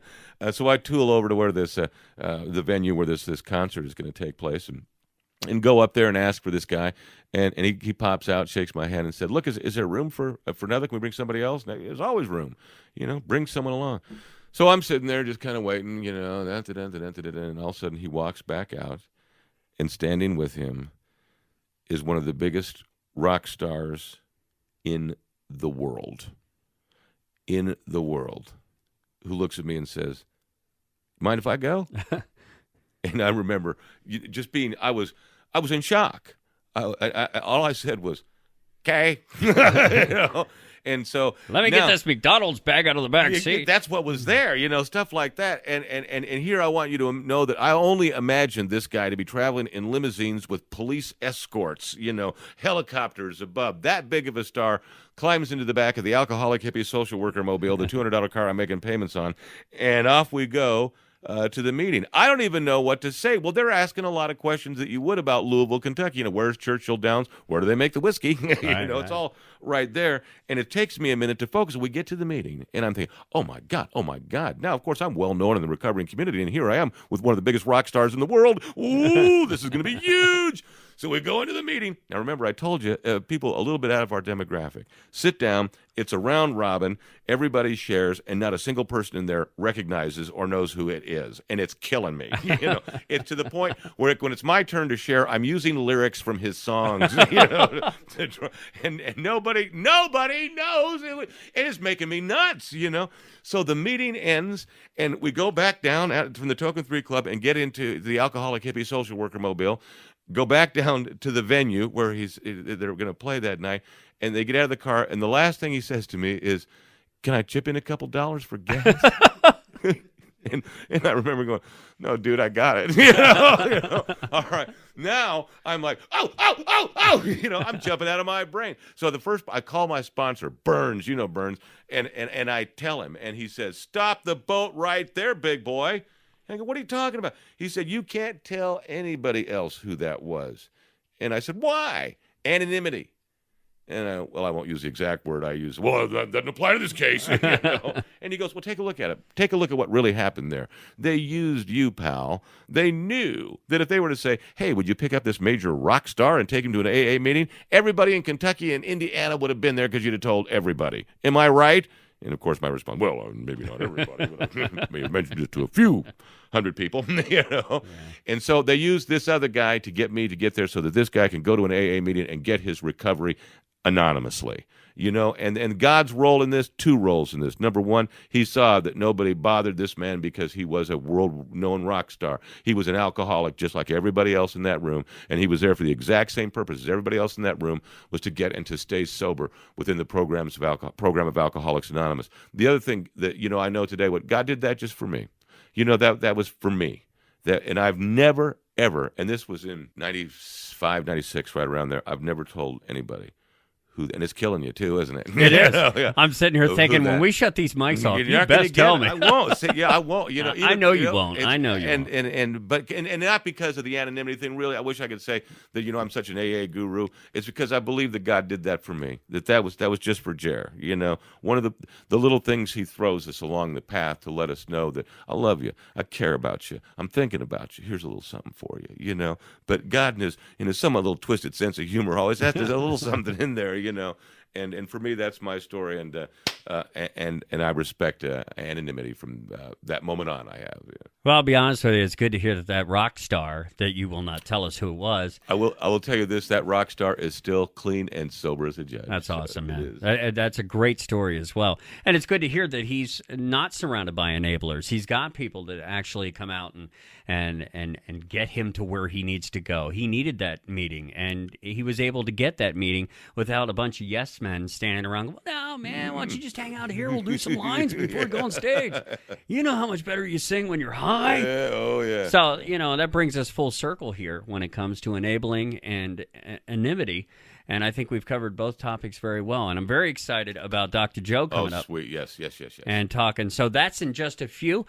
so I tool over to where this the venue where this concert is going to take place, and go up there and ask for this guy, and he pops out, shakes my hand, and said, "Look, is there room for another? Can we bring somebody else?" And there's always room, you know. Bring someone along. So I'm sitting there just kind of waiting, you know, and all of a sudden he walks back out, and standing with him is one of the biggest rock stars in the world, who looks at me and says, "Mind if I go?" And I remember just being, I was in shock. All I said was, "Okay," you know. And so Let me now, get this McDonald's bag out of the back seat. that's what was there, stuff like that. And here I want you to know that I only imagined this guy to be traveling in limousines with police escorts, helicopters above. That big of a star climbs into the back of the alcoholic hippie social worker mobile, the $200 car I'm making payments on, and off we go. To the meeting. I don't even know what to say. Well, they're asking a lot of questions that you would about Louisville, Kentucky. Where's Churchill Downs? Where do they make the whiskey? It's all right there. And it takes me a minute to focus. We get to the meeting, and I'm thinking, oh, my God. Now, of course, I'm well known in the recovering community, and here I am with one of the biggest rock stars in the world. Ooh, this is going to be huge. So we go into the meeting. Now, remember, I told you, people a little bit out of our demographic. Sit down. It's a round robin. Everybody shares, and not a single person in there recognizes or knows who it is. And it's killing me. It's to the point where when it's my turn to share, I'm using lyrics from his songs. And nobody knows. It is making me nuts. So the meeting ends, and we go back down from the Token 3 Club and get into the alcoholic hippie social worker mobile. Go back down to the venue where they're going to play that night, and they get out of the car, and the last thing he says to me is, "Can I chip in a couple dollars for gas?" and I remember going, "No, dude, I got it." All right. Now I'm like, oh, I'm jumping out of my brain. So I call my sponsor, Burns, Burns, and I tell him, and he says, "Stop the boat right there, big boy." I go, "What are you talking about?" He said, "You can't tell anybody else who that was." And I said, "Why?" "Anonymity." And I won't use the exact word I use. "Well, that doesn't apply to this case." And he goes, "Well, take a look at it. Take a look at what really happened there. They used you, pal. They knew that if they were to say, 'Hey, would you pick up this major rock star and take him to an AA meeting?' Everybody in Kentucky and Indiana would have been there because you'd have told everybody. Am I right?" And, of course, my response, "Well, maybe not everybody, but I may have mentioned it to a few hundred people." Yeah. And so they used this other guy to get me to get there so that this guy can go to an AA meeting and get his recovery anonymously. And God's role in this, two roles in this. Number one, he saw that nobody bothered this man because he was a world-known rock star. He was an alcoholic just like everybody else in that room, and he was there for the exact same purpose as everybody else in that room, was to get and to stay sober within the program of Alcoholics Anonymous. The other thing that, I know today, what God did that just for me. That was for me. And I've never, ever, and this was in 95, 96, right around there, I've never told anybody. And it's killing you too, isn't it? It is. Yeah. I'm sitting here thinking, when we shut these mics off, you best tell me. I won't. I won't. I know you won't. I know you won't. And not because of the anonymity thing. Really, I wish I could say that I'm such an AA guru. It's because I believe that God did that for me. That was just for Jer. One of the little things He throws us along the path to let us know that I love you, I care about you, I'm thinking about you. Here's a little something for you. But God is some little twisted sense of humor always has a little something in there. And for me, that's my story, and I respect anonymity from that moment on. I have. Yeah. Well, I'll be honest with you. It's good to hear that rock star that you will not tell us who it was. I will tell you this: that rock star is still clean and sober as a judge. That's awesome, man. That's a great story as well, and it's good to hear that he's not surrounded by enablers. He's got people that actually come out and get him to where he needs to go. He needed that meeting, and he was able to get that meeting without a bunch of yes men standing around going, "No, man, why don't you just hang out here? We'll do some lines before we go on stage. You know how much better you sing when you're high." Yeah, oh, yeah. So, that brings us full circle here when it comes to enabling and anonymity. And I think we've covered both topics very well. And I'm very excited about Dr. Joe coming up. Oh, sweet. Yes. And talking. So that's in just a few.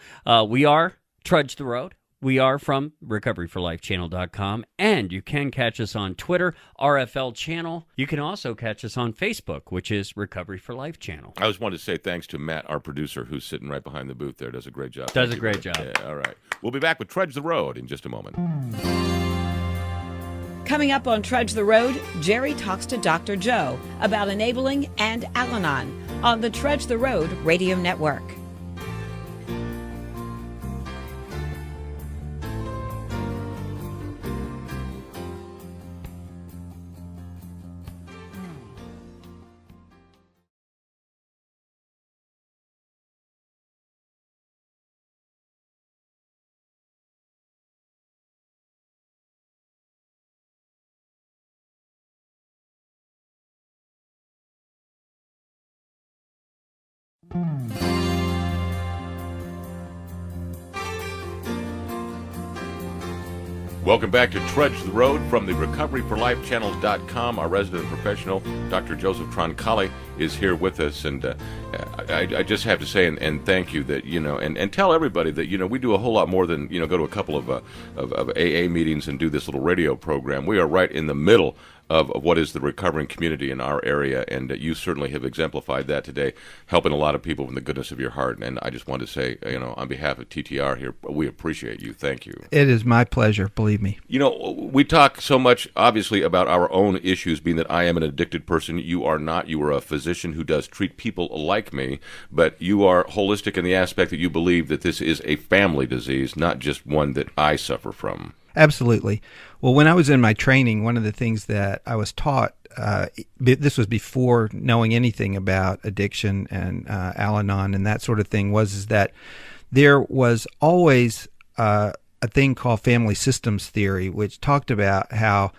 We are Trudge the Road. We are from recoveryforlifechannel.com, and you can catch us on Twitter, RFL Channel. You can also catch us on Facebook, which is Recovery for Life Channel. I just wanted to say thanks to Matt, our producer, who's sitting right behind the booth there. Does a great job. Does a great job. Yeah, all right. We'll be back with Trudge the Road in just a moment. Coming up on Trudge the Road, Jerry talks to Dr. Joe about enabling and Al-Anon on the Trudge the Road Radio Network. Welcome back to Trudge the Road from the recoveryforlifechannel.com. Our resident professional, Dr. Joseph Troncalli, is here with us. And I just have to say and thank you that, and tell everybody that, we do a whole lot more than, go to a couple of AA meetings and do this little radio program. We are right in the middle of what is the recovering community in our area, and you certainly have exemplified that today, helping a lot of people from the goodness of your heart. And I just want to say, on behalf of TTR here, we appreciate you. Thank you. It is my pleasure, believe me. We talk so much, obviously, about our own issues, being that I am an addicted person. You are not. You are a physician who does treat people like me, but you are holistic in the aspect that you believe that this is a family disease, not just one that I suffer from. Absolutely. Well, when I was in my training, one of the things that I was taught, this was before knowing anything about addiction and Al-Anon and that sort of thing, is that there was always a thing called family systems theory, which talked about how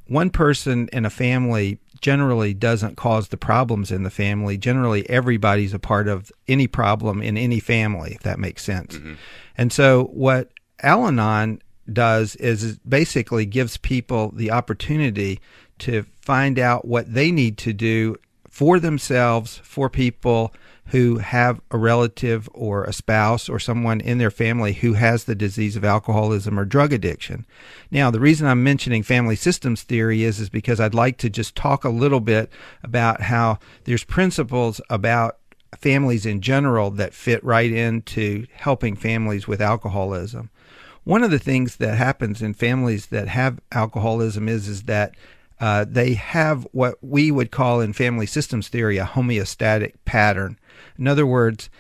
one person in a family generally doesn't cause the problems in the family. Generally, everybody's a part of any problem in any family, if that makes sense. Mm-hmm. And so what Al-Anon does is it basically gives people the opportunity to find out what they need to do for themselves, for people who have a relative or a spouse or someone in their family who has the disease of alcoholism or drug addiction. Now, the reason I'm mentioning family systems theory is because I'd like to just talk a little bit about how there's principles about families in general that fit right into helping families with alcoholism. One of the things that happens in families that have alcoholism is that they have what we would call in family systems theory a homeostatic pattern. In other words,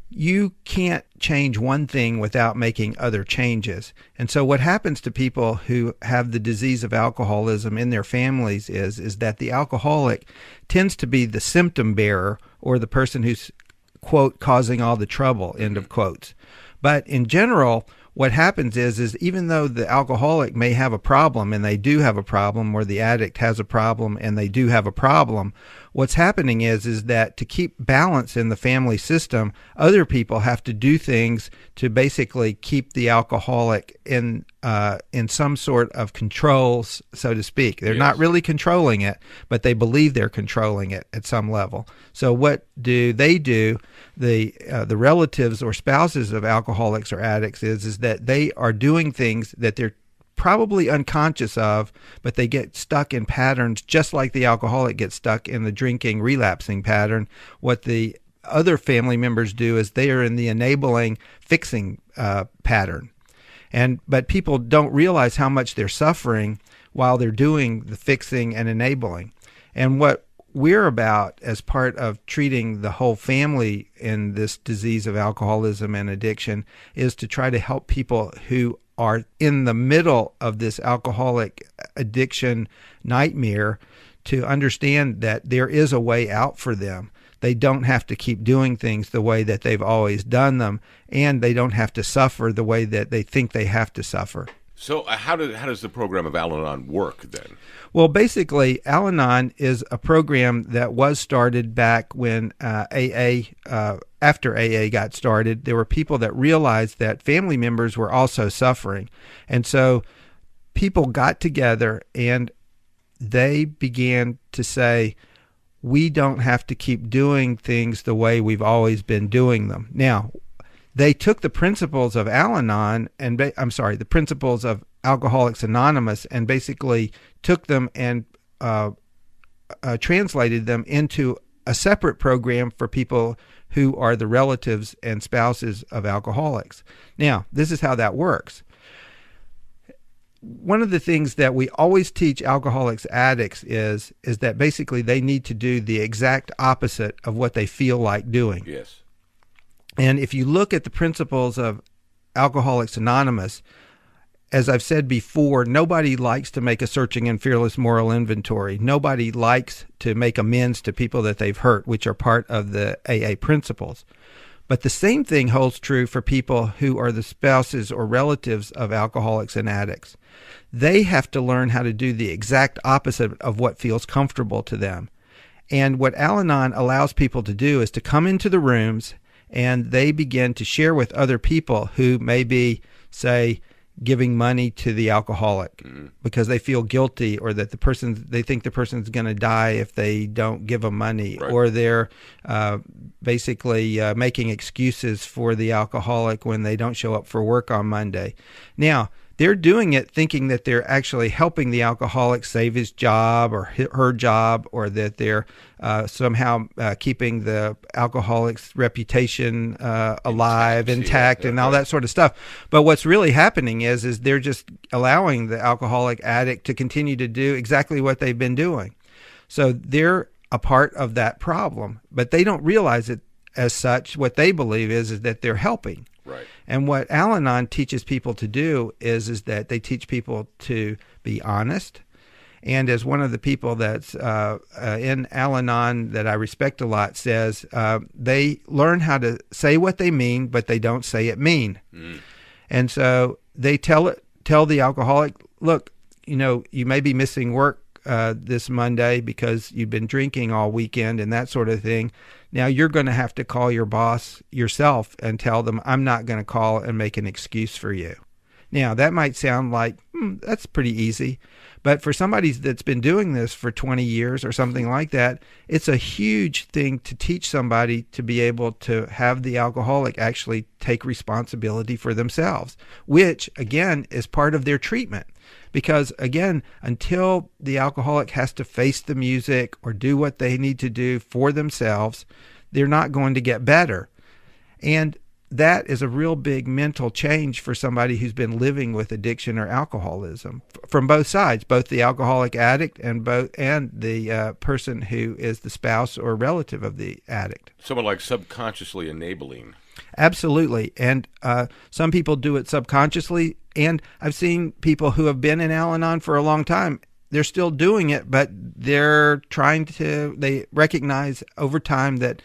you can't change one thing without making other changes. And so what happens to people who have the disease of alcoholism in their families is that the alcoholic tends to be the symptom bearer or the person who's, quote, causing all the trouble, end of quotes. But in general, what happens is even though the alcoholic may have a problem, and they do have a problem, or the addict has a problem and they do have a problem, what's happening is that to keep balance in the family system, other people have to do things to basically keep the alcoholic in some sort of control, so to speak. They're not really controlling it, but they believe they're controlling it at some level. So what do they do? The relatives or spouses of alcoholics or addicts is that they are doing things that they're probably unconscious of, but they get stuck in patterns just like the alcoholic gets stuck in the drinking relapsing pattern. What the other family members do is they are in the enabling fixing pattern. But people don't realize how much they're suffering while they're doing the fixing and enabling. And what we're about as part of treating the whole family in this disease of alcoholism and addiction is to try to help people who are in the middle of this alcoholic addiction nightmare to understand that there is a way out for them. They don't have to keep doing things the way that they've always done them, and they don't have to suffer the way that they think they have to suffer. So how does the program of Al-Anon work then? Well, basically, Al-Anon is a program that was started back when after AA got started. There were people that realized that family members were also suffering. And so people got together and they began to say, we don't have to keep doing things the way we've always been doing them. Now, they took the principles of Al-Anon the principles of Alcoholics Anonymous and basically took them and translated them into a separate program for people who are the relatives and spouses of alcoholics. Now, this is how that works. One of the things that we always teach alcoholics addicts is that basically they need to do the exact opposite of what they feel like doing. Yes. And if you look at the principles of Alcoholics Anonymous, as I've said before, nobody likes to make a searching and fearless moral inventory. Nobody likes to make amends to people that they've hurt, which are part of the AA principles. But the same thing holds true for people who are the spouses or relatives of alcoholics and addicts. They have to learn how to do the exact opposite of what feels comfortable to them. And what Al-Anon allows people to do is to come into the rooms and they begin to share with other people who may be, say, giving money to the alcoholic because they feel guilty, or that they think the person's going to die if they don't give them money, Right. or they're basically making excuses for the alcoholic when they don't show up for work on Monday. Now, they're doing it thinking that they're actually helping the alcoholic save his job or her job, or that they're somehow keeping the alcoholic's reputation alive, intact, and all that sort of stuff. But what's really happening is they're just allowing the alcoholic addict to continue to do exactly what they've been doing. So they're a part of that problem, but they don't realize it as such. What they believe is that they're helping. Right. And what Al-Anon teaches people to do is that they teach people to be honest. And as one of the people that's in Al-Anon that I respect a lot says, they learn how to say what they mean, but they don't say it mean. And so they tell the alcoholic, look, you may be missing work this Monday because you've been drinking all weekend and that sort of thing. Now you're going to have to call your boss yourself and tell them, I'm not going to call and make an excuse for you. Now that might sound like, that's pretty easy. But for somebody that's been doing this for 20 years or something like that, it's a huge thing to teach somebody to be able to have the alcoholic actually take responsibility for themselves, which again is part of their treatment. Because again, until the alcoholic has to face the music or do what they need to do for themselves, they're not going to get better. And that is a real big mental change for somebody who's been living with addiction or alcoholism from both sides, both the alcoholic addict and the person who is the spouse or relative of the addict. Someone like subconsciously enabling. Absolutely. And some people do it subconsciously. And I've seen people who have been in Al-Anon for a long time. They're still doing it, but they recognize over time that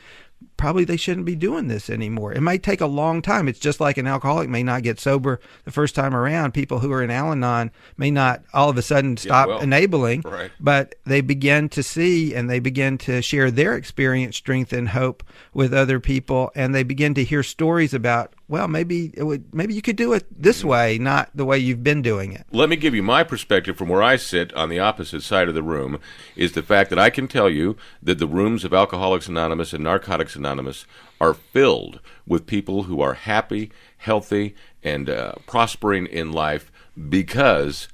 probably they shouldn't be doing this anymore. It might take a long time. It's just like an alcoholic may not get sober the first time around. People who are in Al-Anon may not all of a sudden stop enabling, right. But they begin to see and they begin to share their experience, strength, and hope with other people, and they begin to hear stories about, well, maybe you could do it this way, not the way you've been doing it. Let me give you my perspective from where I sit on the opposite side of the room, is the fact that I can tell you that the rooms of Alcoholics Anonymous and Narcotics Anonymous are filled with people who are happy, healthy, and prospering in life because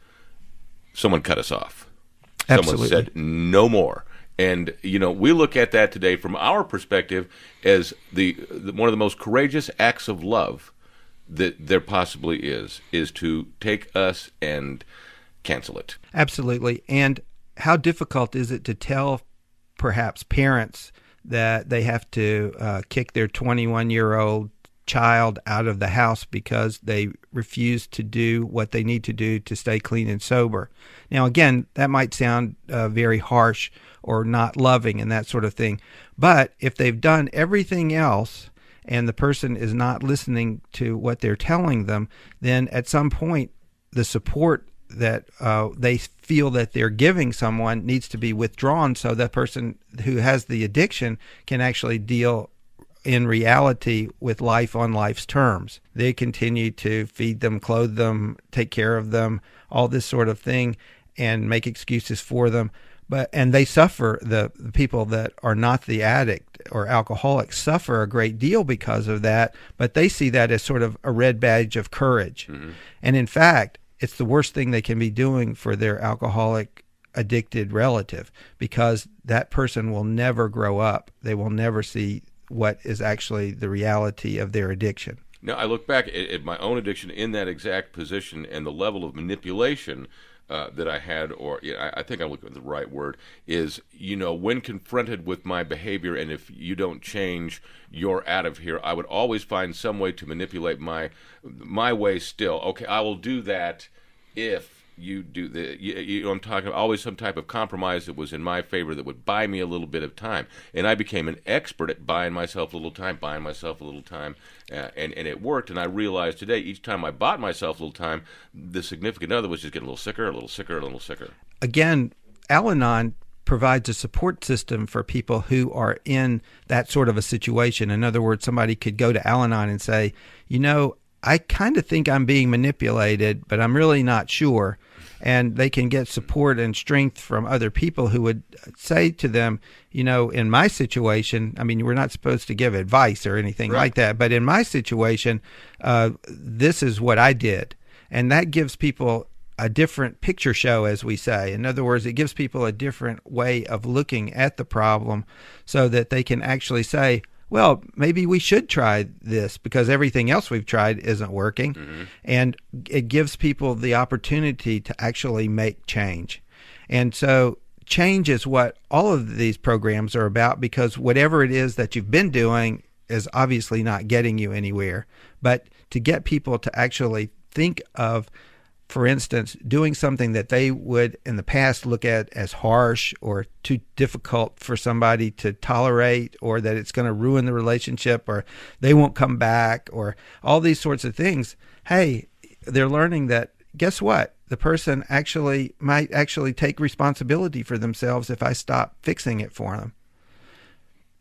someone cut us off. Absolutely. Someone said no more. And, we look at that today from our perspective as the one of the most courageous acts of love that there possibly is to take us and cancel it. Absolutely. And how difficult is it to tell perhaps parents that they have to kick their 21-year-old child out of the house because they refuse to do what they need to do to stay clean and sober? Now, again, that might sound very harsh or not loving and that sort of thing. But if they've done everything else and the person is not listening to what they're telling them, then at some point the support that they feel that they're giving someone needs to be withdrawn so that person who has the addiction can actually deal in reality with life on life's terms. They continue to feed them, clothe them, take care of them, all this sort of thing, and make excuses for them. And they suffer, the people that are not the addict or alcoholic suffer a great deal because of that, but they see that as sort of a red badge of courage. Mm-hmm. And in fact, it's the worst thing they can be doing for their alcoholic addicted relative, because that person will never grow up. They will never see what is actually the reality of their addiction. Now, I look back at my own addiction in that exact position and the level of manipulation that I had, or I think I'm looking at the right word, is, when confronted with my behavior, and if you don't change, you're out of here, I would always find some way to manipulate my way still. Okay, I will do that if you do I'm talking about always some type of compromise that was in my favor that would buy me a little bit of time. And I became an expert at buying myself a little time, and it worked. And I realized today, each time I bought myself a little time, the significant other was just getting a little sicker. Again, Al-Anon provides a support system for people who are in that sort of a situation. In other words, somebody could go to Al-Anon and say, I kind of think I'm being manipulated, but I'm really not sure. And they can get support and strength from other people who would say to them, in my situation, I mean, we're not supposed to give advice or anything like that, but in my situation, this is what I did. And that gives people a different picture show, as we say. In other words, it gives people a different way of looking at the problem so that they can actually say, well, maybe we should try this because everything else we've tried isn't working. Mm-hmm. And it gives people the opportunity to actually make change. And so change is what all of these programs are about, because whatever it is that you've been doing is obviously not getting you anywhere. But to get people to actually think of, for instance, doing something that they would in the past look at as harsh or too difficult for somebody to tolerate, or that it's going to ruin the relationship, or they won't come back, or all these sorts of things. Hey, they're learning that, guess what? The person might actually take responsibility for themselves if I stop fixing it for them.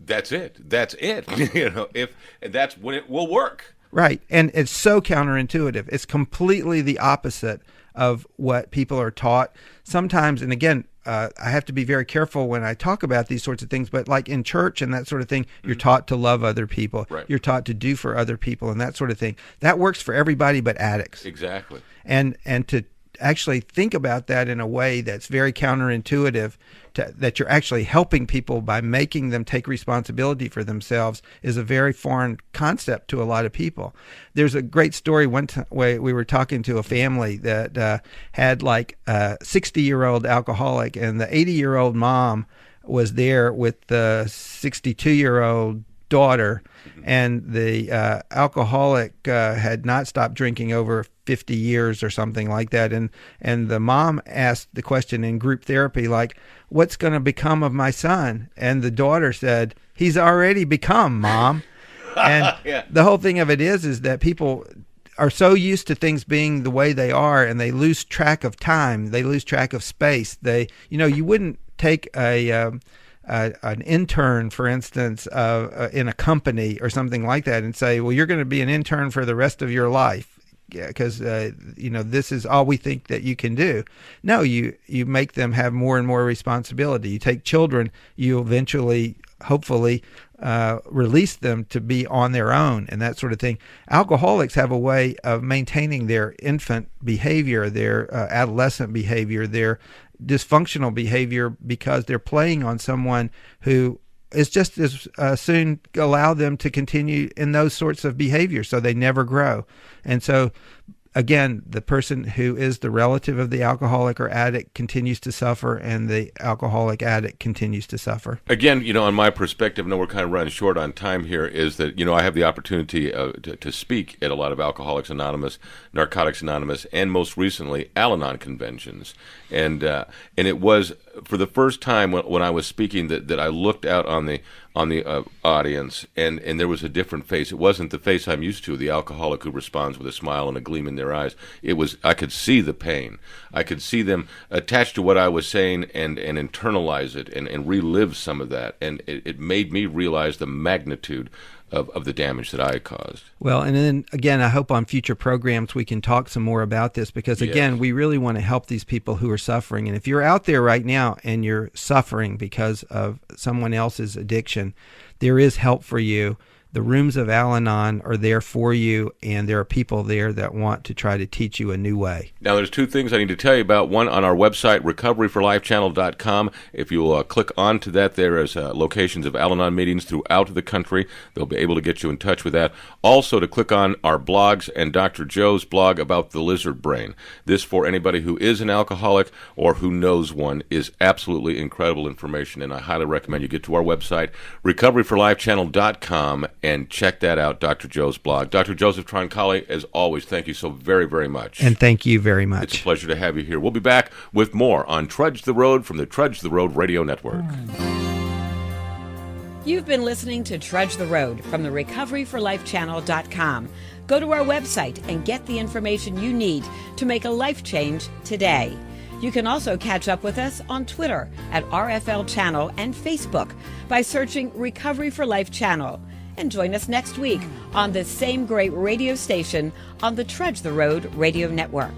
That's it. If that's when it will work. Right. And it's so counterintuitive. It's completely the opposite of what people are taught sometimes. And again, I have to be very careful when I talk about these sorts of things, but like in church and that sort of thing, you're taught to love other people. Right. You're taught to do for other people and that sort of thing. That works for everybody but addicts. Exactly. And to actually think about that in a way that's very counterintuitive, that you're actually helping people by making them take responsibility for themselves, is a very foreign concept to a lot of people. There's a great story one time where we were talking to a family that had like a 60-year-old alcoholic, and the 80-year-old mom was there with the 62-year-old daughter, and the alcoholic had not stopped drinking over 50 years or something like that, and the mom asked the question in group therapy, like, what's going to become of my son? And the daughter said, he's already become, Mom. And the whole thing of it is that people are so used to things being the way they are, and they lose track of time, they lose track of space. You wouldn't take an intern, for instance, in a company or something like that and say, well, you're going to be an intern for the rest of your life because this is all we think that you can do. No, you make them have more and more responsibility. You take children, you eventually, hopefully, release them to be on their own and that sort of thing. Alcoholics have a way of maintaining their infant behavior, their adolescent behavior, their dysfunctional behavior, because they're playing on someone who is just as soon allow them to continue in those sorts of behaviors, so they never grow. And so again, the person who is the relative of the alcoholic or addict continues to suffer, and the alcoholic addict continues to suffer. Again, on my perspective, I know we're kind of running short on time here, is that, I have the opportunity to speak at a lot of Alcoholics Anonymous, Narcotics Anonymous, and most recently, Al-Anon conventions. And it was for the first time when I was speaking that I looked out on the audience, and there was a different face. It wasn't the face I'm used to, the alcoholic who responds with a smile and a gleam in their eyes. It was, I could see the pain. I could see them attached to what I was saying and internalize it and relive some of that. And it made me realize the magnitude of the damage that I caused. Well, and then again, I hope on future programs we can talk some more about this, because again, we really want to help these people who are suffering. And if you're out there right now and you're suffering because of someone else's addiction, there is help for you. The rooms of Al-Anon are there for you, and there are people there that want to try to teach you a new way. Now, there's two things I need to tell you about. One, on our website, recoveryforlifechannel.com. If you will click onto that, there is locations of Al-Anon meetings throughout the country. They'll be able to get you in touch with that. Also, to click on our blogs and Dr. Joe's blog about the lizard brain. This, for anybody who is an alcoholic or who knows one, is absolutely incredible information, and I highly recommend you get to our website, recoveryforlifechannel.com, and check that out, Dr. Joe's blog. Dr. Joseph Troncalli, as always, thank you so very, very much. And thank you very much. It's a pleasure to have you here. We'll be back with more on Trudge the Road from the Trudge the Road Radio Network. You've been listening to Trudge the Road from the recoveryforlifechannel.com. Go to our website and get the information you need to make a life change today. You can also catch up with us on Twitter at RFL Channel and Facebook by searching Recovery for Life Channel. And join us next week on this same great radio station on the Trudge the Road Radio Network.